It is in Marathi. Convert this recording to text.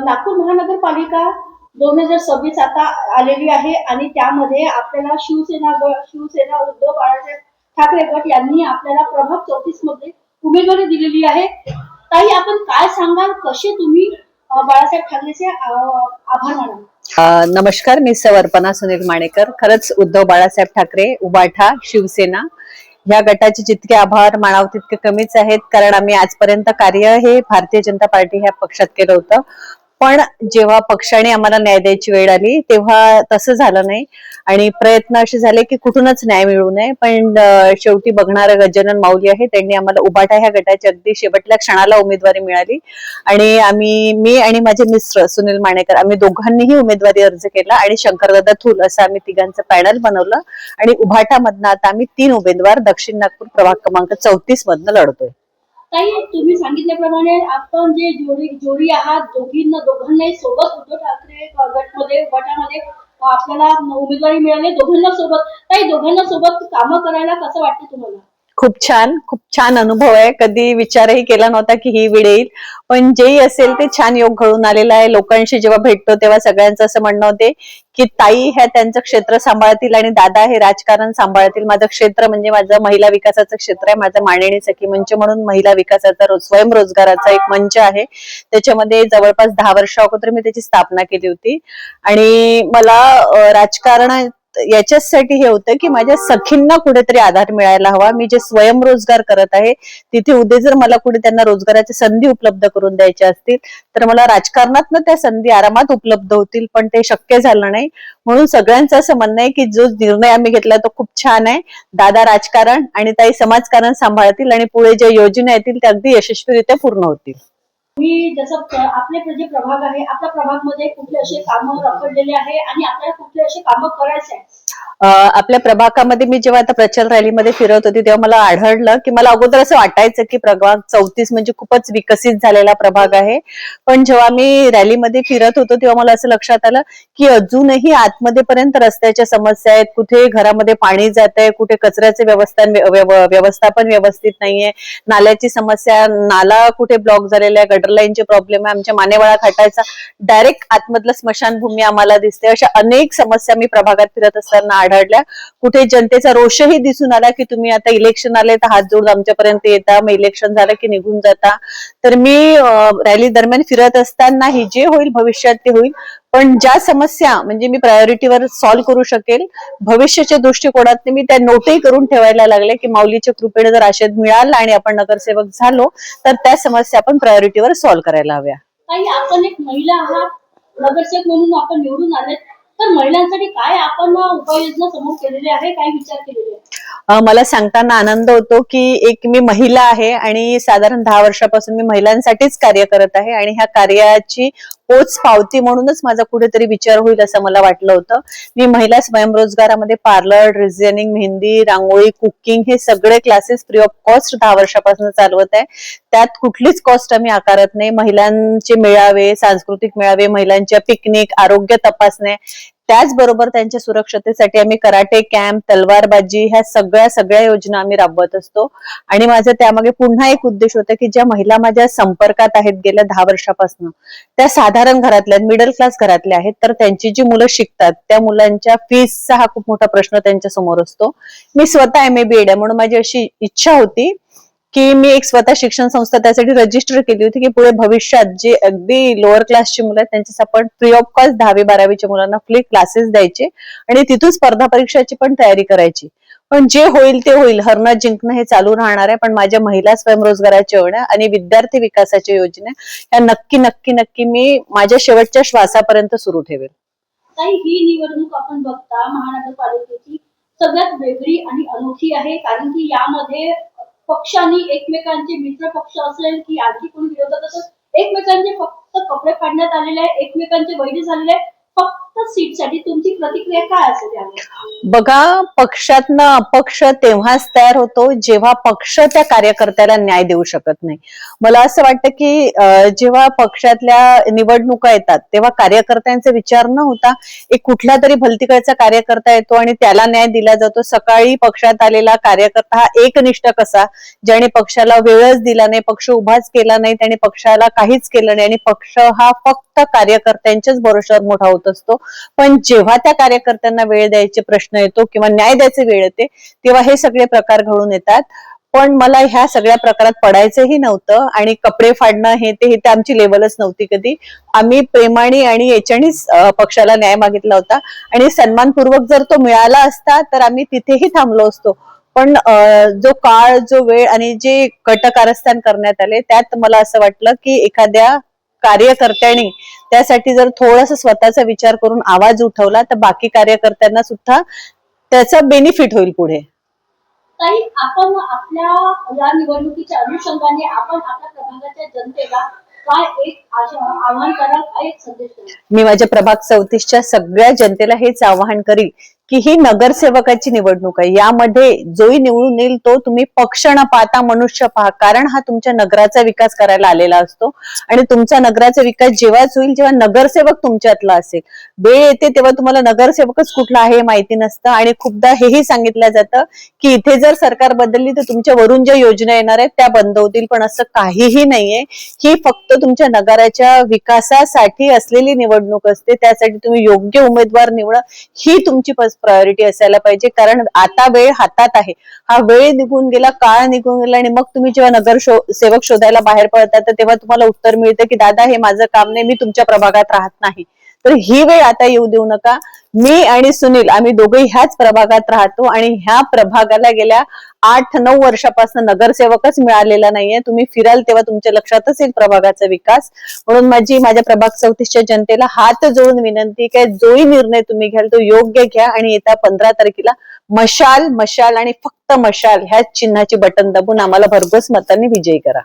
नागपूर महानगरपालिका 2026 आता आलेली आहे आणि त्यामध्ये आपल्याला शिवसेना उद्धव बाळासाहेब ठाकरे गट यांनी आपल्याला प्रभाग 34 मध्ये उमेदवारी दिलेली आहे. ताई, आपण काय सांगाल, कसे तुम्ही बाळासाहेब ठाकरेचे आभार मानाल? नमस्कार, मी सवर्पणा सुनील माणेकर. खरंच उद्धव बाळासाहेब ठाकरे, उबाठा, शिवसेना या गटाचे जितके आभार मानाव तितके कमीच आहेत. कारण आम्ही आजपर्यंत कार्य हे भारतीय जनता पार्टी ह्या पक्षात केलं होतं, पण जेव्हा पक्षाने आम्हाला न्याय द्यायची वेळ आली तेव्हा तसं झालं नाही आणि प्रयत्न असे झाले की कुठूनच न्याय मिळू नये. पण शेवटी बघणारं गजानन माऊली आहे, त्यांनी आम्हाला उबाठा ह्या गटाची अगदी शेवटल्या क्षणाला उमेदवारी मिळाली आणि मी आणि माझे मिस्टर सुनील माणेकर आम्ही दोघांनीही उमेदवारी अर्ज केला आणि शंकरदादा थूल असं आम्ही तिघांचं पॅनल बनवलं आणि उबाठा मधनं आता आम्ही 3 उमेदवार दक्षिण नागपूर प्रभाग क्रमांक 34 मधनं लढतोय. ताई, तुम्ही सांगितल्याप्रमाणे आपण जे जोडी आहात, दोघांनाही सोबत उद्धव ठाकरे गटामध्ये आपल्याला उमेदवारी मिळाली, दोघांना सोबत. ताई, दोघांना सोबत कामं करायला कसं वाटतं तुम्हाला? खूप छान अनुभव आहे. कधी विचारही केला नव्हता की ही वेळ येईल, पण जेही असेल ते छान योग घडून आलेला आहे. लोकांशी जेव्हा भेटतो तेव्हा सगळ्यांचं असं म्हणणं होते की ताई ह्या त्यांचं क्षेत्र सांभाळतील आणि दादा हे राजकारण सांभाळतील. माझं क्षेत्र म्हणजे माझं महिला विकासाचं क्षेत्र आहे. माझं मांडणी सखी मंच म्हणून महिला विकासाचा स्वयंरोजगाराचा एक मंच आहे. त्याच्यामध्ये जवळपास 10 वर्ष अगोदर मी त्याची स्थापना केली होती आणि मला राजकारण याच्यासाठी हे होतं की माझ्या सखींना कुठेतरी आधार मिळायला हवा. मी जे स्वयंरोजगार करत आहे तिथे उद्या जर मला कुठे त्यांना रोजगाराच्या संधी उपलब्ध करून द्यायच्या असतील तर मला राजकारणातनं त्या संधी आरामात उपलब्ध होतील, पण ते शक्य झालं नाही. म्हणून सगळ्यांचं असं म्हणणं आहे की जो निर्णय आम्ही घेतला तो खूप छान आहे. दादा राजकारण आणि ताई समाजकारण सांभाळतील आणि पुढे ज्या योजना येतील त्या अगदी यशस्वीरित्या पूर्ण होतील. मी जसं आपले जे प्रभाग आहे, आपल्या प्रभागमध्ये कुठले असे कामं रखडलेले आहे आणि आपल्याला कुठले असे कामं करायचे आहे? आपल्या प्रभागामध्ये मी जेव्हा आता प्रचार रॅलीमध्ये फिरत होती तेव्हा मला आढळलं की मला अगोदर असं वाटायचं की प्रभाग 34 म्हणजे खूपच विकसित झालेला प्रभाग आहे, पण जेव्हा मी रॅलीमध्ये फिरत होतो तेव्हा मला असं लक्षात आलं की अजूनही आतमध्ये पर्यंत रस्त्याच्या समस्या आहेत. कुठे घरामध्ये पाणी जात आहे, कुठे कचऱ्याचे व्यवस्थापन व्यवस्थित नाहीये, नाल्याची समस्या, नाला कुठे ब्लॉक झालेला आहे, गटर लाईनचे प्रॉब्लेम आहे, आमच्या मानेवाळा घाटाचा डायरेक्ट आतमधलं स्मशानभूमी आम्हाला दिसते. अशा अनेक समस्या मी प्रभागात फिरत असताना आढळल्या. कुठे जनतेचा रोषही दिसून आला की तुम्ही आता इलेक्शन आले तर हात जोडून आमच्यापर्यंत येता, मग इलेक्शन झालं की निघून जाता. तर मी रॅली दरम्यान फिरत असतानाही जे होईल भविष्यात ते होईल, पण ज्या समस्या म्हणजे मी प्रायोरिटीवर सॉल्व्ह करू शकेल भविष्याच्या दृष्टिकोनात मी त्या नोटही करून ठेवायला लागले की माऊलीच्या कृपेने जर आशीर्वाद मिळाला आणि आपण नगरसेवक झालो तर त्या समस्या आपण प्रायोरिटीवर सॉल्व्ह करायला हव्या. ताई, आपण एक महिला आहात, नगरसेवक म्हणून आपण निवडून आले, तर महिलांसाठी काय आपण उपाययोजना समोर केलेली आहे, काय विचार केलेले आहे? मला सांगताना आनंद होतो की एक मी महिला आहे आणि साधारण 10 वर्षापासून मी महिलांसाठीच कार्य करत आहे आणि ह्या कार्याची पोच पावती म्हणूनच माझा कुठेतरी विचार होईल असं मला वाटलं होतं. मी महिला स्वयंरोजगारामध्ये पार्लर, डिझायनिंग, मेहंदी, रांगोळी, कुकिंग हे सगळे क्लासेस फ्री ऑफ कॉस्ट 10 वर्षापासून चालवत आहे. त्यात कुठलीच कॉस्ट आम्ही आकारत नाही. महिलांचे मेळावे, सांस्कृतिक मेळावे, महिलांच्या पिकनिक, आरोग्य तपासण्या, त्याचबरोबर त्यांच्या सुरक्षतेसाठी आम्ही कराटे कॅम्प, तलवारबाजी ह्या सगळ्या योजना आम्ही राबवत असतो. आणि माझं त्यामागे पुन्हा एक उद्देश होता की ज्या महिला माझ्या संपर्कात आहेत गेल्या 10 वर्षापासून त्या साधारण घरातल्या, मिडल क्लास घरातल्या आहेत, तर त्यांची जी मुलं शिकतात त्या मुलांच्या फीसचा हा खूप मोठा प्रश्न त्यांच्या समोर असतो. मी स्वतः MA-BEd आहे म्हणून माझी अशी इच्छा होती की मी एक स्वतः शिक्षण संस्था त्यासाठी रजिस्टर केली होती की पुढे भविष्यात जे अगदी लोअर क्लासची मुलं आहेत त्यांच्या आपण फ्री ऑफ कॉस्ट 10वी-12वीच्या मुलांना फ्री क्लासेस द्यायचे आणि तिथून स्पर्धा परीक्षाची पण तयारी करायची. पण जे होईल ते होईल, हरणं जिंकणं हे चालू राहणार आहे. पण माझ्या महिला स्वयंरोजगाराच्या योजना आणि विद्यार्थी विकासाच्या योजना या नक्की मी माझ्या शेवटच्या श्वासापर्यंत सुरू ठेवेल. ताई, ही निवडणूक आपण बघता महानगरपालिकेची सगळ्यात वेगळी आणि अनोखी आहे, कारण की यामध्ये पक्षांनी एकमेकांचे मित्र पक्ष असेल की आणखी कोणी विरोधक असेल, एकमेकांचे फक्त कपडे फाडण्यात आलेले आहे, एकमेकांचे वैरी झालेले आहे. फक्त सीटसाठी तुमची प्रतिक्रिया काय असेल यावर? बघा, पक्षातनं अपक्ष तेव्हाच तयार होतो जेव्हा पक्ष त्या कार्यकर्त्याला न्याय देऊ शकत नाही. मला असं वाटतं की जेव्हा पक्षातल्या निवडणुका येतात तेव्हा कार्यकर्त्यांचा विचार न होता एक कुठला तरी भलतीकडचा कार्यकर्ता येतो आणि त्याला न्याय दिला जातो. सकाळी पक्षात आलेला कार्यकर्ता हा एकनिष्ठ कसा, ज्याने पक्षाला वेळच दिला नाही, पक्ष उभाच केला नाही, त्याने पक्षाला काहीच केलं नाही आणि पक्ष हा फक्त कार्यकर्त्यांच्याच भरोश्यावर मोठा होत असतो. पण जेव्हा त्या कार्यकर्त्यांना वेळ द्यायचे प्रश्न येतो किंवा न्याय द्यायचे वेळ येते तेव्हा हे सगळे प्रकार घडून येतात. पण मला ह्या सगळ्या प्रकारात पडायचंही नव्हतं आणि कपडे फाडणं हे ते आमची लेवलच नव्हती कधी. आम्ही प्रेमाने आणि याच्यानेच पक्षाला न्याय मागितला होता आणि सन्मानपूर्वक जर तो मिळाला असता तर आम्ही तिथेही थांबलो असतो. पण जो काळ, जो वेळ आणि जे कटकारस्थान करण्यात आले त्यात मला असं वाटलं की एखाद्या कार्यकर्त्यांनी त्यासाठी जर थोडासा स्वतःचा विचार करून आवाज उठवला तर बाकी कार्यकर्त्यांना सुद्धा त्याचा बेनिफिट होईल पुढे. ताई, आपण आपल्या या निवडणुकीच्या अनुषंगाने आपण आपल्या प्रभागाच्या जनतेला काय एक आव्हान कराल, काय एक संदेश द्याल? मी माझ्या प्रभाग 34च्या सगळ्या जनतेला हेच आवाहन करील की ही नगरसेवकाची निवडणूक आहे. यामध्ये जोही निवडून येईल तो तुम्ही पक्ष न पाहता मनुष्य पहा, कारण हा तुमच्या नगराचा विकास करायला आलेला असतो आणि तुमचा नगराचा विकास जेव्हाच होईल जेव्हा नगरसेवक तुमच्यातला असेल. वेळ येते तेव्हा तुम्हाला नगरसेवकच कुठला आहे हे माहिती नसतं आणि खूपदा हेही सांगितलं जातं की इथे जर सरकार बदलली तर तुमच्या वरून ज्या योजना येणार आहेत त्या बंद होतील, पण असं काहीही नाहीये. ही फक्त तुमच्या नगराच्या विकासासाठी असलेली निवडणूक असते. त्यासाठी तुम्ही योग्य उमेदवार निवडा ही तुमची प्रायोरिटी असायला पाहिजे, कारण आता वेळ हातात आहे. हा वेळ निघून गेला, काळ निघून गेला आणि मग तुम्ही जेव्हा नगरसेवक शोधायला बाहेर पडतात तर तेव्हा तुम्हाला उत्तर मिळतं की दादा हे माझं काम नाही, मी तुमच्या प्रभागात राहत नाही. तर ही वेळ आता येऊ देऊ नका. मी आणि सुनील आम्ही दोघेही ह्याच प्रभागात राहतो आणि ह्या प्रभागाला गेल्या 8-9 वर्षापासून नगरसेवकच मिळालेला नाहीये. तुम्ही फिराल तेव्हा तुमच्या लक्षातच येईल प्रभागाचा विकास. म्हणून माझ्या प्रभाग 34च्या जनतेला हात जोडून विनंती की जोही निर्णय तुम्ही घ्याल तो योग्य घ्या आणि येत्या 15 तारखेला मशाल आणि फक्त मशाल ह्या चिन्हाची बटन दाबून आम्हाला भरघोस मतांनी विजयी करा.